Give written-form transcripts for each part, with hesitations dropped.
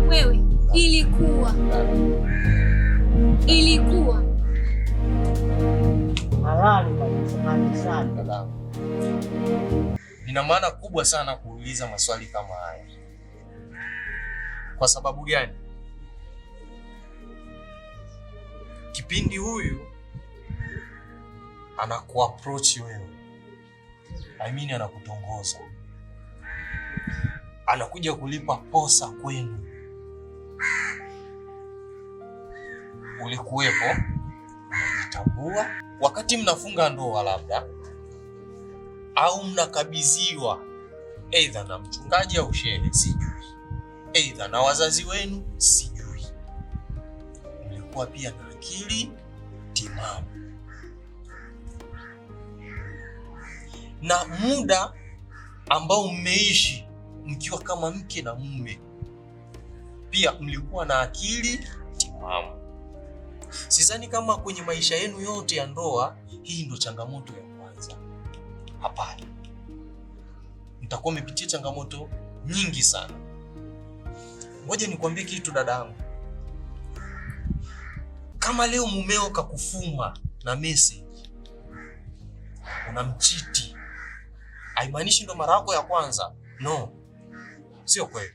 Wewe ilikuwa halali sana. Nina maana kubwa sana kuuliza maswali kama haya. Kwa sababu gani? Kipindi huyu anakuapproach wewe, anakutongoza, anakuja kulipa posa kwenu, ulikuwepo, unajitambua wakati mnafunga ndoa labda, au mnakabidhiwa aidha na mchungaji au shehe, sijui, aidha na wazazi wenu, sijui. Mlikuwa pia na akili timamu na muda ambao mmeishi mkiwa kama mke na mume, pia mlikuwa na akili timamu. Sidhani kama kwenye maisha yenu yote ya ndoa hii ndo changamoto ya kwanza. Hapana, mtakuwa mmepitia changamoto nyingi sana. Ngoja nikwambie kitu dadangu. Kama leo mumeo kakufuma na message, unamchiti, haimaanishi ndo mara yako ya kwanza. No, sio kweli.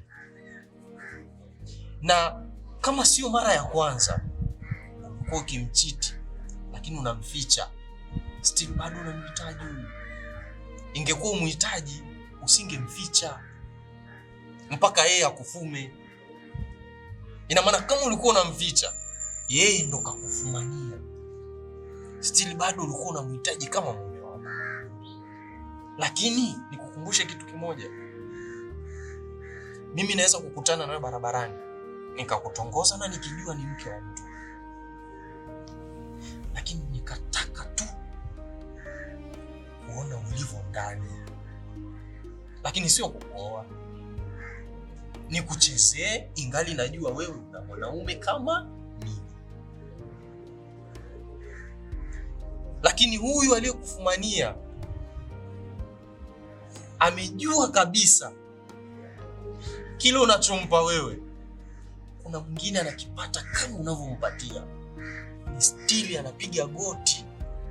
Na kama sio mara ya kwanza ulikuwa ukimchiti lakini unamficha, still bado unamhitaji huyu. Ingekuwa umhitaji usingemficha mpaka yeye akufume. Ina maana kama ulikuwa unamficha, yeye ndo kakufumania, still bado ulikuwa unamhitaji kama mume wako. Lakini nikukumbushe kitu kimoja. Mimi naweza kukutana nawe barabarani nikakutongoza na nikijua ni mke wa mtu, lakini nikataka tu kuona ulivyo ndani, lakini sio kukuoa. Nikuchezee ingali najua wewe una mwanaume kama mimi. Lakini huyu aliyekufumania amejua kabisa kile unachompa wewe kuna mwingine anakipata kama unavyompatia. Ni stili anapiga goti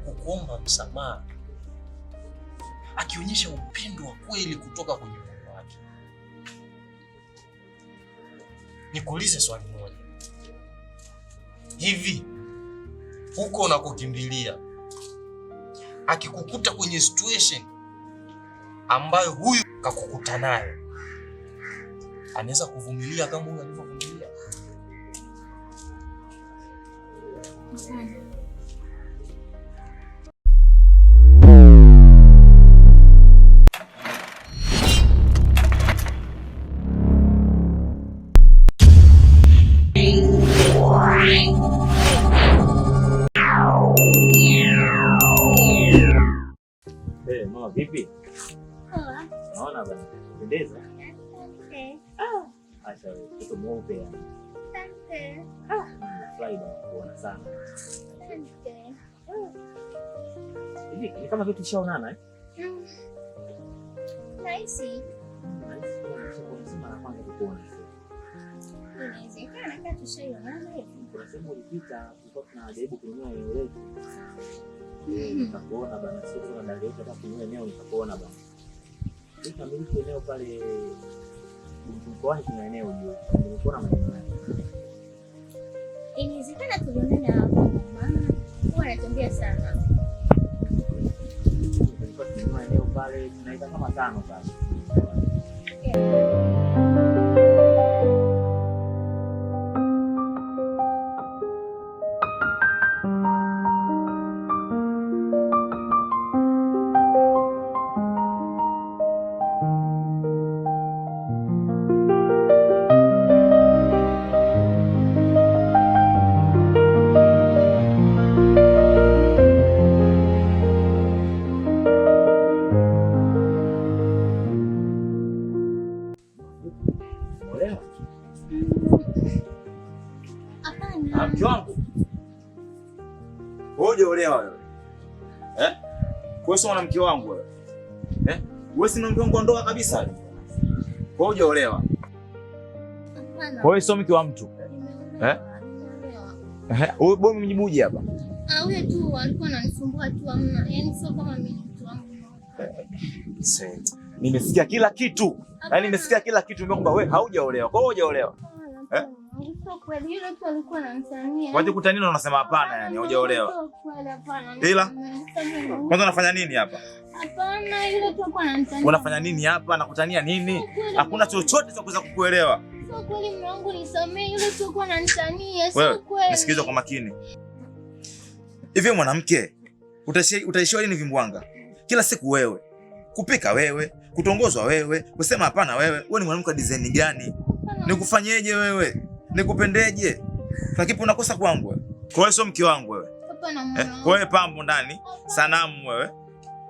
kukuomba msamaha, akionyesha upendo wa kweli kutoka kwenye moyo wake. Nikuulize swali moja. Hivi huko unakokimbilia, akikukuta kwenye situation ambayo huyu kakukuta nayo, anaweza kuvumilia kama huyu alivyovumilia? Mama vipi? Naona bana, pendeza. Acha kitu mweupe yani. Asante. Fly kuona sana. Asante. Hivi ni kama vitu shaonana Nice. Unasema na kwanza kuona. Inawezekana kama tushaionana hivi. Kuna sehemu ulipita tulikuwa tunajaribu kununua eneo letu. Nikakuona bana, sio kuna dalili hata kununua eneo nikakuona bana. Tukamiliki eneo pale mkoani, kuna eneo hiyo. Nilikuona maneno yake. Inawezekana tulionana hapo, maana huwa anatembea sana. Tulikuwa tununua eneo pale tunaita kama 5 sasa. Mke wangu. Wewe olewa wewe. Wewe sio mwanamke wangu wewe. Wewe si mwanamke wangu ndoa kabisa. Wewe olewa. Hapana. Kwa hiyo sio mke wa mtu. Wewe bomu mjibuje hapa? Wewe tu alikuwa ananisumbua tu amna. Yaani sio kama mimi mtu wangu. Nimesikia kila kitu. Yaani nimesikia kila kitu kwamba wewe haujaolewa. Kwa hiyo hujaolewa. Sio kweli, yule tu alikuwa ananitania. Waje kutanina unasema hapana, yani haujaolewa. Sio kweli, hapana. Ila kwanza unafanya nini hapa? Hapana, yule tu alikuwa ananitania. Unafanya nini hapa? Nakutania nini? Hakuna chochote cha kuweza kukuelewa. Sio kweli mume wangu, nisamee, yule tu alikuwa ananitania. Sio kweli. Nisikilize kwa makini. Hivi mwanamke, utaishiwa lini vimbwanga? Kila siku wewe. Kupika wewe, kutongozwa wewe, kusema hapana wewe. Wewe ni mwanamke wa design gani? Nikufanyeje wewe? Nikupendeje? Lakini unakosa kwangu wewe. Kwa hiyo sio mke wangu wewe. Hapana mwanangu. Kwa hiyo pambo ndani, sanamu wewe.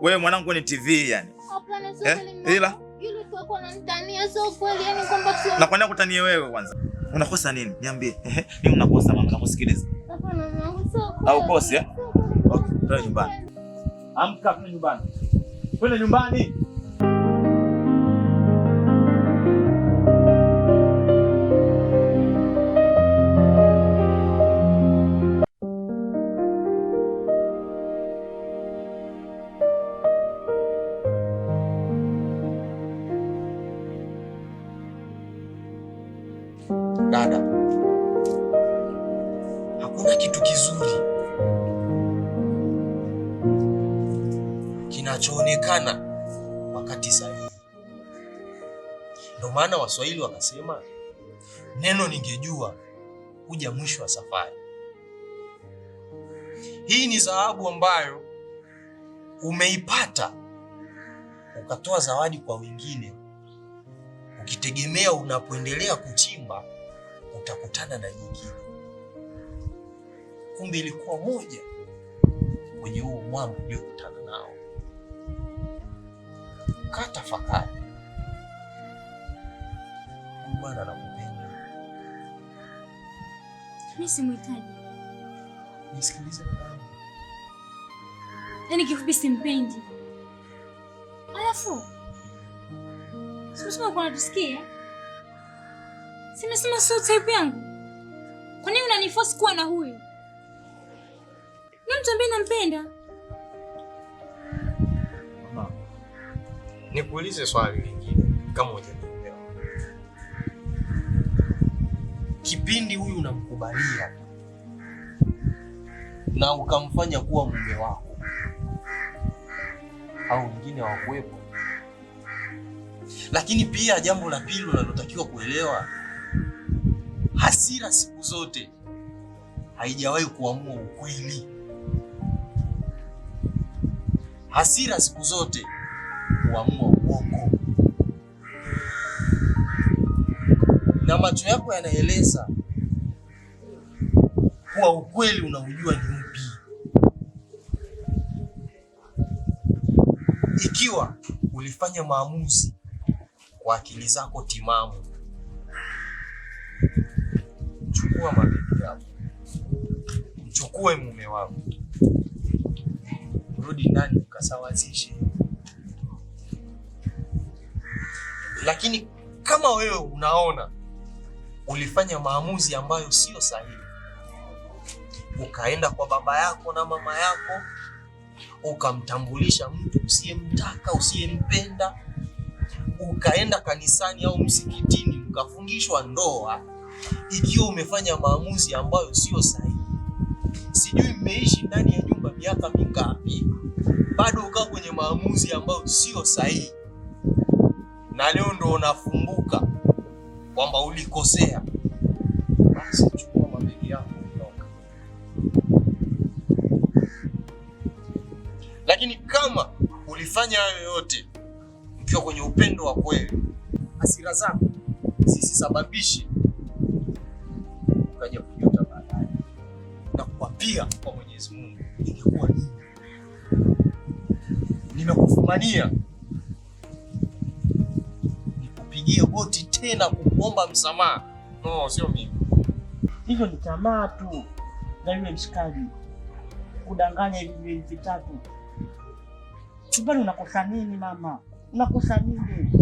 Wewe mwanangu ni TV yani. Hapana sio kweli. Ila yule tu alikuwa ananitania, sio kweli yani kwamba sio. Na kwa nini kutania wewe kwanza? Unakosa nini? Niambie. Mimi unakosa mama, nakusikiliza. Hapana mwanangu, sio kweli. Au kosi eh? Okay, twende nyumbani. Amka twende nyumbani. Twende nyumbani. Dada, hakuna kitu kizuri kinachoonekana wakati sahihi. Ndio maana Waswahili wakasema neno ningejua kuja mwisho wa safari. Hii ni dhahabu ambayo umeipata ukatoa zawadi kwa wengine, ukitegemea unapoendelea kuchimba utakutana na nyingine. Kumbe ilikuwa moja kwenye huo mwamba uliokutana nao. Katafakari, bwana anakupenda. Mimi simhitaji. Nisikilize babangu. Yaani kifupi simpendi. Alafu simesema kwa natusikia. Simesema sio type yangu. Kwa nini unaniforce kuwa na huyu? Ni mtu ambaye nampenda. Mama, nikuulize swali lingine kama hujanielewa. Kipindi huyu unamkubalia na ukamfanya kuwa mume wako, au wengine hawakuwepo? Lakini pia jambo la pili unalotakiwa kuelewa, hasira siku zote haijawahi kuamua ukweli. Hasira siku zote huamua uongo. Na macho yako yanaeleza kuwa ukweli unaujua ni upi. Ikiwa ulifanya maamuzi kwa akili zako timamu, chukua mabegi yako, mchukue mume wako, rudi ndani ukasawazishe. Lakini kama wewe unaona ulifanya maamuzi ambayo sio sahihi, ukaenda kwa baba yako na mama yako, ukamtambulisha mtu usiyemtaka, usiyempenda, ukaenda kanisani au msikitini ukafungishwa ndoa, ikiwa umefanya maamuzi ambayo sio sahihi. Sijui mmeishi ndani ya nyumba miaka mingapi, bado ukaa kwenye maamuzi ambayo sio sahihi, na leo ndo unafumbuka kwamba ulikosea. Basi chukua mabegi yako ondoka. Lakini kama ulifanya hayo yote ukiwa kwenye upendo wa kweli, hasira zako zisisababishe ukaja kujuta baadaye. Na kuapia kwa Mwenyezi Mungu, ingekuwa nini? Nimekufumania nikupigie goti tena kukuomba msamaha. No, sio mimi. Hivyo ni tamaa tu na yule mshikaji kudanganya hivi vitatu. Sibali, unakosa nini mama? Unakosa nini?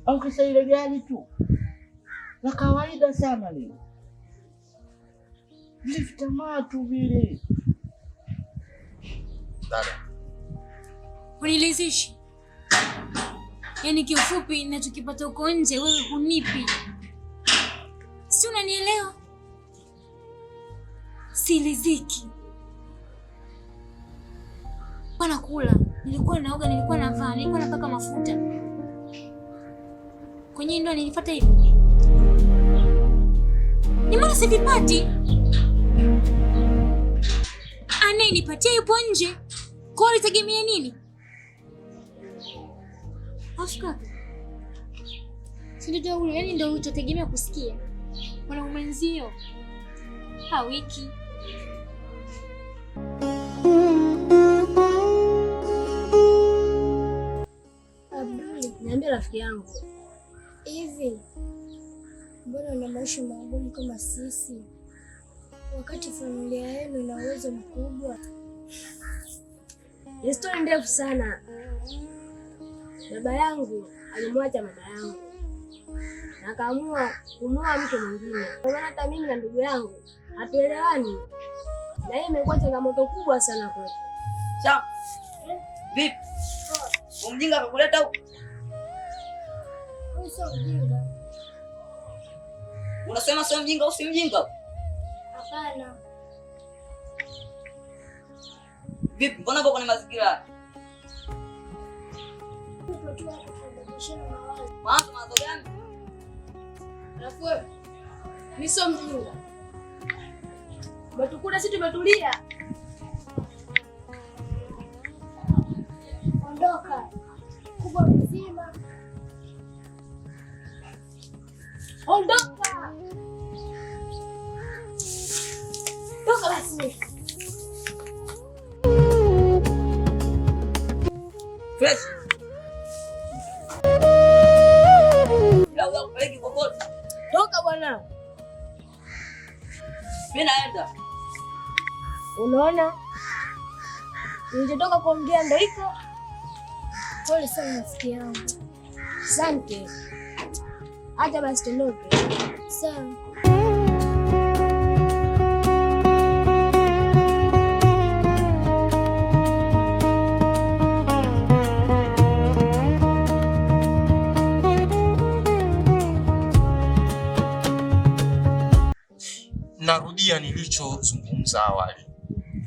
Au kisa ile gari tu? la kawaida sana leo. Vile vitamaa tu vile. Dada, Unilezishi. Yaani kiufupi ninachokipata huko nje wewe hunipi. Si unanielewa? Si riziki. Bana kula, nilikuwa naoga, nilikuwa navaa, nilikuwa napaka mafuta. Kwenye ndoa nilipata hivi. Ni mbona sivipati? Anayenipatia yupo nje. Kwa hiyo nitegemea nini? Afika. Sindio ule, yani ndio utategemea kusikia. Mwana mwenzio. Hawiki. Abduli, niambia rafiki yangu. Hivi mbona una maisha magumu kama sisi, wakati familia yenu ina uwezo mkubwa? Ni stori ndefu sana. Baba yangu alimwacha mama yangu na akaamua kumuoa mtu mwingine. Kwa maana hata mimi na ndugu yangu hatuelewani, na hii imekuwa changamoto kubwa sana kwetu. Sawa. Vipi? Umjinga akakuleta huko? Sio mjinga. Unasema sio mjinga, usimjinga? Hapana. Vipi? Mbona uko kwenye mazingira? Mawazo gani? Alafu wewe, mimi sio mjinga. Umetukuta sisi tumetulia. Ondoka. Kubwa mzima. Ondoka. Toka basi. Fresh. Lao peleki kokote. Toka bwana. Mimi naenda. Unaona? Nilitoka kuongea ndio iko. Pole sana rafiki yangu. Asante. Acha basi tuondoke. Sawa. Narudia nilichozungumza awali.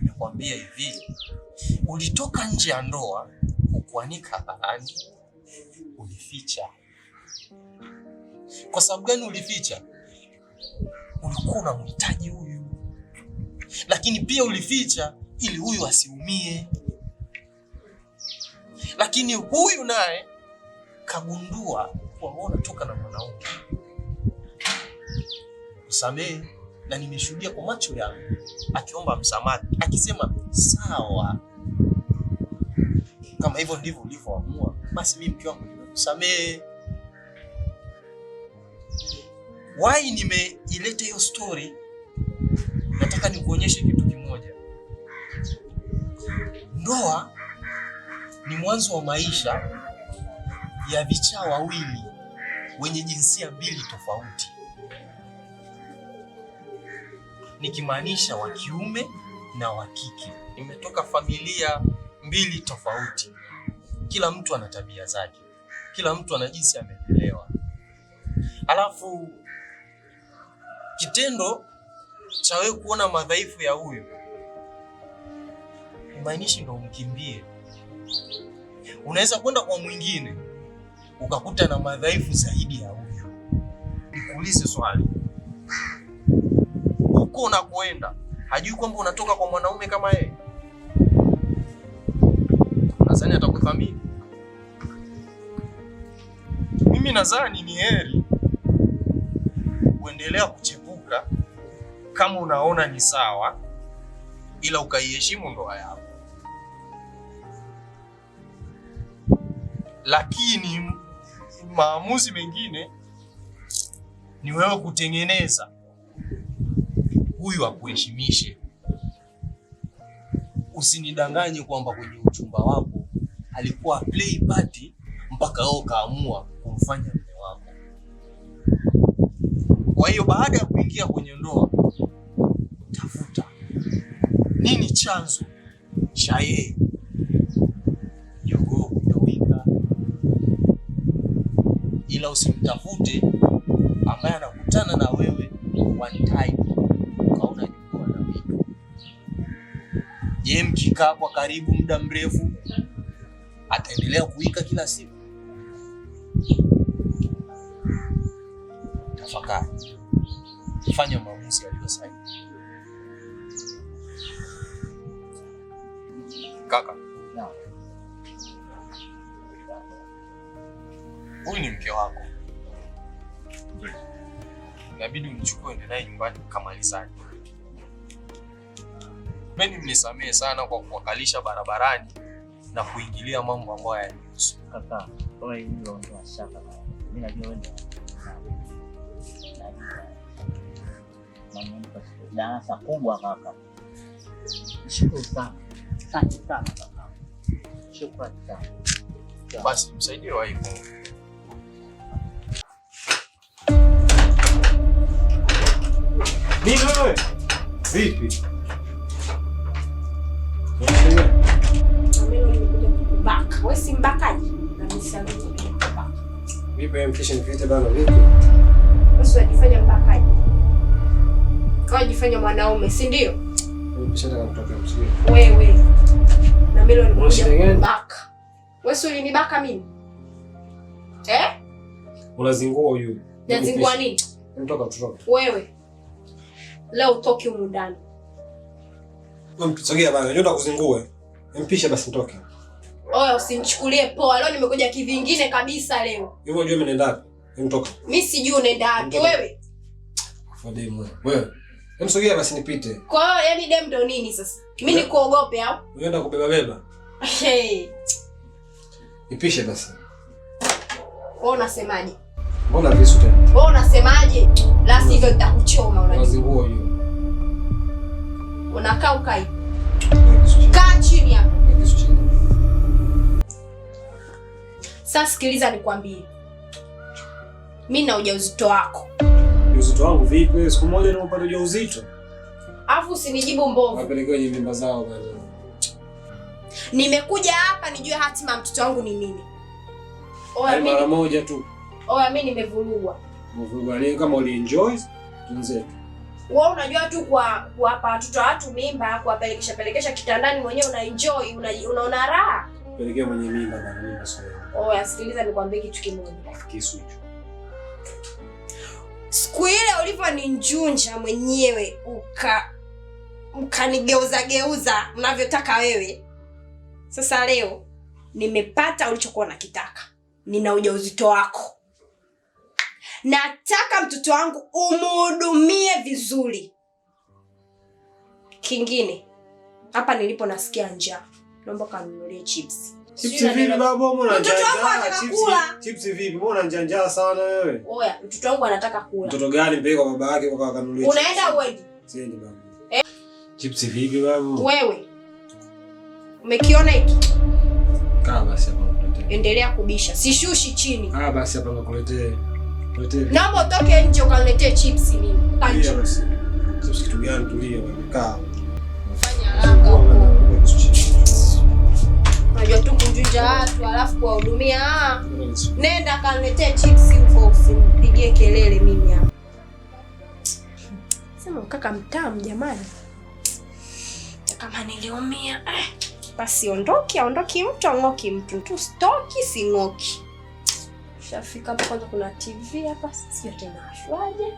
Nimekwambia hivi, ulitoka nje ya ndoa, ukuanika hadharani, ulificha. Kwa sababu gani ulificha? Ulikuwa unamhitaji huyu, lakini pia ulificha ili huyu asiumie. Lakini huyu naye kagundua kuwa unatoka na mwanaume. Usamehe, na nimeshuhudia kwa macho yangu akiomba msamaha, akisema sawa, kama hivyo ndivyo ulivyoamua, basi mimi mke wangu nimekusamehe. Why nimeileta hiyo story? Nataka nikuonyeshe kitu kimoja. Ndoa ni mwanzo wa maisha ya vichaa wawili wenye jinsia mbili tofauti, nikimaanisha wa kiume na wa kike. Nimetoka familia mbili tofauti, kila mtu ana tabia zake, kila mtu ana jinsi amelelewa. Alafu kitendo cha wewe kuona madhaifu ya huyu imaanishi ndo umkimbie. Unaweza kwenda kwa mwingine ukakuta na madhaifu zaidi ya huyu. Nikuulize swali, huko unakoenda hajui kwamba unatoka kwa mwanaume kama yeye? Nadhani atakuthamini. Mimi nadhani ni heri kuendelea kuchepuka kama unaona ni sawa, ila ukaiheshimu ndoa yako. Lakini maamuzi mengine ni wewe kutengeneza huyu akuheshimishe. Usinidanganye kwamba kwenye uchumba wako alikuwa play party mpaka wewe kaamua kumfanya mume wako. Kwa hiyo baada ya kuingia kwenye ndoa, tafuta nini chanzo cha yeye jogoo kutoweka, ila usimtafute ambaye anakutana na wewe one time ukaona jogoo na vitu. Je, mkikaa kwa karibu muda mrefu ataendelea kuwika kila siku? Tafakari, fanya maamuzi yaliyo sahihi. Kaka, huyu ni mke wako, inabidi umchukue ende naye nyumbani mkamalizane. Mimi mnisamehe sana kwa kuwakalisha barabarani na kuingilia mambo ambayo hayanihusu. Kaka, wewe hilo ndio shaka. Mimi najua wewe ndio darasa kubwa kaka. Shukuru sana. Asante sana kaka. Shukrani sana. Basi msaidie waifu. Nini wewe? Vipi? Wewe si mbakaji? Na msanii mbaka. Vipi mkisha nipite bana vipi? Wewe unajifanya mbakaji. Kwa jifanya mwanaume, si ndio? Nimeshaka kutoka msanii. Wewe. Na mimi leo nimekuja mbaka. Wewe si ulinibaka mimi? Unazingua huyu. Nazingua nini? Mtoka. Wewe. Leo utoke humu ndani. Sogea bana, unataka kuzingue. Mpisha basi nitoke. Oya, usinichukulie poa. Leo nimekuja kivingine kabisa leo. Hivyo unajua mimi naenda wapi? Mtoka. Mimi sijui unaenda wapi wewe. Fademu wewe. Sogea basi nipite. Kwa hiyo yani dem ndo nini sasa? Mimi nikuogope au? Unaenda kubeba. Hey. Nipishe basi. Wewe unasemaje? Mbona visu tena? Wewe unasemaje? La sivyo nitakuchoma unajua. Unazingua huyu. Unakaa ukai. Kaa chini hapa. Sasa sikiliza nikwambie. Mimi na ujauzito wako. Ujauzito wangu vipi? Siku moja nimepata ujauzito. Alafu usinijibu mbovu. Wapeleke kwenye mimba zao bwana. Nimekuja hapa nijue hatima ya mtoto wangu ni nini. Oya mimi mara moja tu. Oya mimi nimevurugwa. Mvurugwa ni kama ulienjoy tunzetu. Wewe unajua tu kuwapa watoto watu mimba, kuwapelekesha kitandani mwenyewe unaenjoy, unaona raha. Pelekea mwenye mimba bana, mimba sio. Oya sikiliza nikwambie kitu kimoja. Kisu hicho. Siku ile ulivyoninjunja mwenyewe ukanigeuza unavyotaka wewe. Sasa leo nimepata ulichokuwa unakitaka. Nina ujauzito wako. Nataka mtoto wangu umhudumie vizuri. Kingine, hapa nilipo nasikia njaa. Naomba kanunulie chips. Chips vipi baba, mbona mtoto wangu anataka kula? Chips vipi? Mbona njaa sana wewe? Oya, mtoto wangu anataka kula. Mtoto gani mpeleka kwa baba yake kwa kanunulie? Unaenda uende? Siendi baba. Chips vipi baba? Wewe. Umekiona hiki? Kaa basi hapa nikuletee. Endelea kubisha. Sishushi chini. Basi hapa nikuletee. Naomba utoke nje ukaniletee chips mimi. Tulia basi. Chips kitu gani? Tulia bwana. Kaa. Fanya haraka huko. Unajua tu kunjunja watu alafu kuwahudumia. Nenda kaniletee chips huko, usimpigie kelele mimi hapa. Sema kaka mtamu jamani. Kama niliumia. Basi aondoki mtu ang'oki mtu. Tu stoki sing'oki. Shafika hapa kwanza kuna TV hapa, sio tena ashwaje.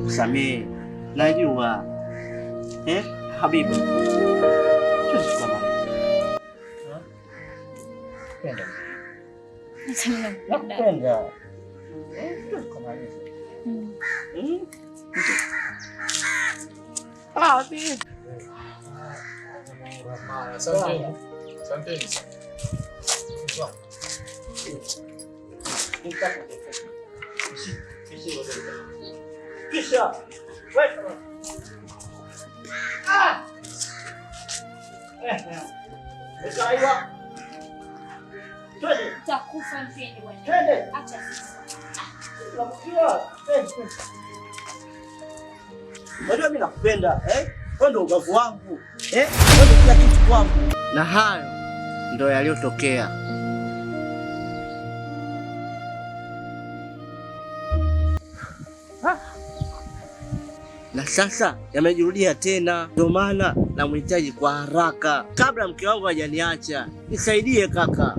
Kusamehe. Najua. Habibi. Nakupenda. Vipi? Asante. Kisha. Utakufa mpende bwana. Acha sisi. Unajua mimi nakupenda, wewe ndio ubavu wangu. Wewe ndio kila kitu kwangu. Na hayo ndio yaliyotokea. Na sasa yamejirudia tena, ndio maana namhitaji kwa haraka kabla mke wangu hajaniacha. Nisaidie kaka,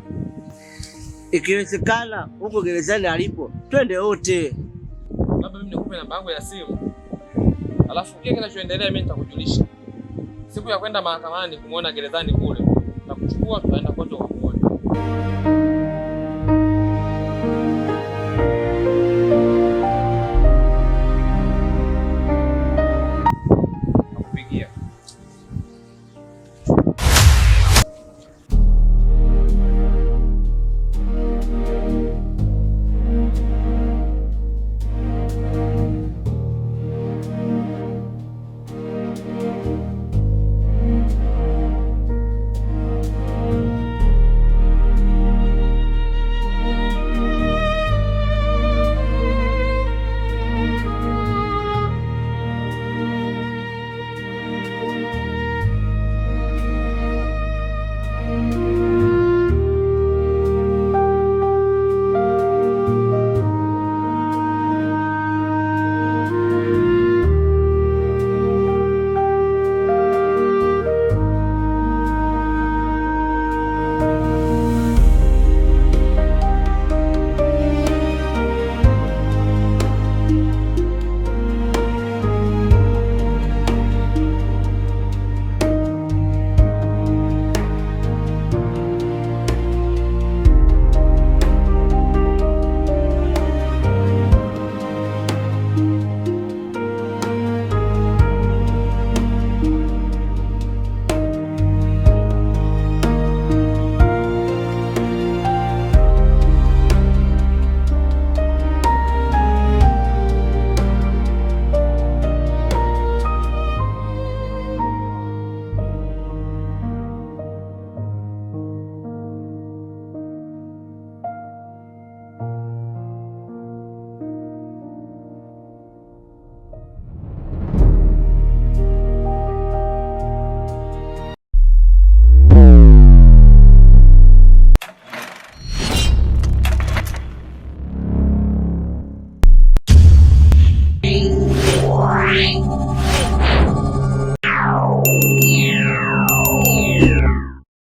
ikiwezekana huko gerezani alipo, twende wote. Labda mimi nikupe namba yangu ya simu, alafu kile kinachoendelea mimi nitakujulisha. Siku ya kwenda mahakamani kumuona gerezani kule, nitakuchukua tutaenda kote.